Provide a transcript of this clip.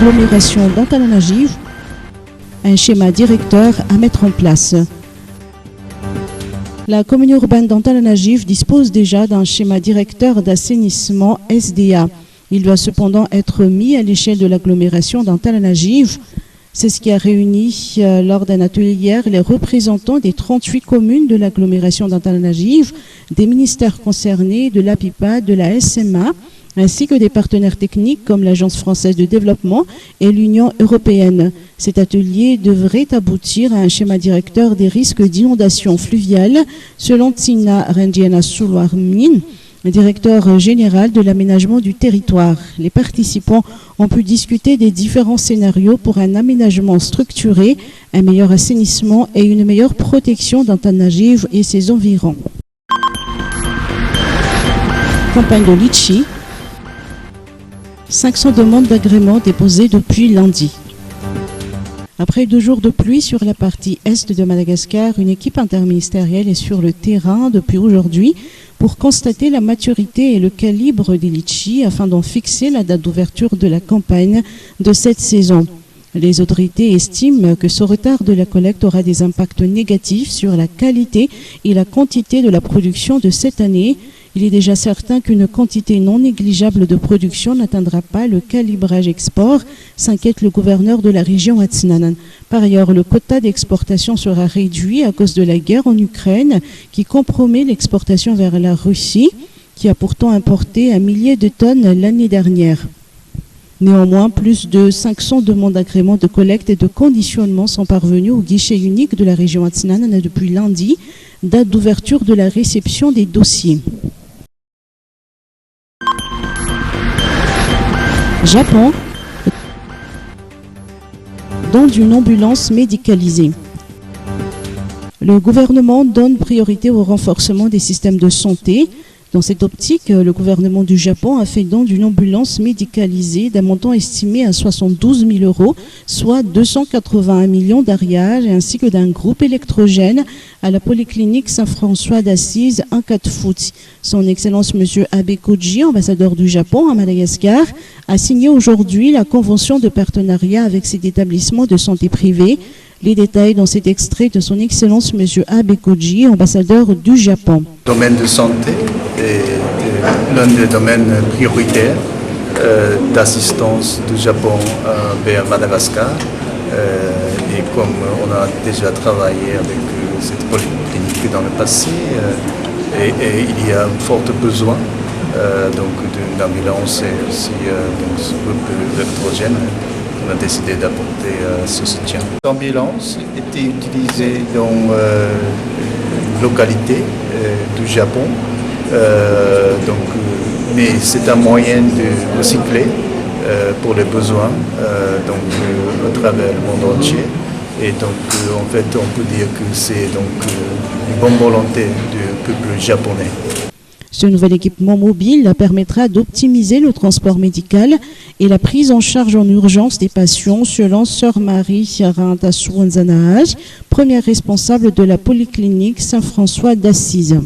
l'agglomération d'Antananarivo, un schéma directeur à mettre en place. La commune urbaine d'Antananarivo dispose déjà d'un schéma directeur d'assainissement SDA. Il doit cependant être mis à l'échelle de l'agglomération d'Antananarivo. C'est ce qui a réuni lors d'un atelier hier les représentants des 38 communes de l'agglomération d'Antananarivo, des ministères concernés, de l'APIPA, de la SMA, ainsi que des partenaires techniques comme l'Agence française de développement et l'Union européenne. Cet atelier devrait aboutir à un schéma directeur des risques d'inondation fluviale, selon Tina Rendiana Suluarmin, le directeur général de l'aménagement du territoire. Les participants ont pu discuter des différents scénarios pour un aménagement structuré, un meilleur assainissement et une meilleure protection d'Antananarivo et ses environs. Campagne de litchi. 500 demandes d'agrément déposées depuis lundi. Après 2 jours de pluie sur la partie est de Madagascar, une équipe interministérielle est sur le terrain depuis aujourd'hui pour constater la maturité et le calibre des litchis afin d'en fixer la date d'ouverture de la campagne de cette saison. Les autorités estiment que ce retard de la collecte aura des impacts négatifs sur la qualité et la quantité de la production de cette année. Il est déjà certain qu'une quantité non négligeable de production n'atteindra pas le calibrage export, s'inquiète le gouverneur de la région Atsinanan. Par ailleurs, le quota d'exportation sera réduit à cause de la guerre en Ukraine qui compromet l'exportation vers la Russie, qui a pourtant importé 1 millier de tonnes l'année dernière. Néanmoins, plus de 500 demandes d'agrément de collecte et de conditionnement sont parvenues au guichet unique de la région Atsinanan depuis lundi, date d'ouverture de la réception des dossiers. Japon, don d'une ambulance médicalisée. Le gouvernement donne priorité au renforcement des systèmes de santé. Dans cette optique, le gouvernement du Japon a fait don d'une ambulance médicalisée d'un montant estimé à 72 000 €, soit 281 millions d'ariages, ainsi que d'un groupe électrogène à la polyclinique Saint-François d'Assise en Katfuti. Son Excellence M. Abe Koji, ambassadeur du Japon à Madagascar, a signé aujourd'hui la convention de partenariat avec cet établissement de santé privée. Les détails dans cet extrait de son Excellence M. Abe Koji, ambassadeur du Japon. Le domaine de santé est l'un des domaines prioritaires d'assistance du Japon vers Madagascar. Et comme on a déjà travaillé avec cette polyclinique dans le passé, et il y a un fort besoin d'une ambulance et aussi ce groupe électrogène. On a décidé d'apporter ce soutien. L'ambulance était utilisée dans une localité du Japon, mais c'est un moyen de recycler pour les besoins à travers le monde entier. Et donc en fait on peut dire que c'est une bonne volonté du peuple japonais. Ce nouvel équipement mobile permettra d'optimiser le transport médical et la prise en charge en urgence des patients, selon Sœur Marie Rantasuanzanaaj, première responsable de la polyclinique Saint-François d'Assise.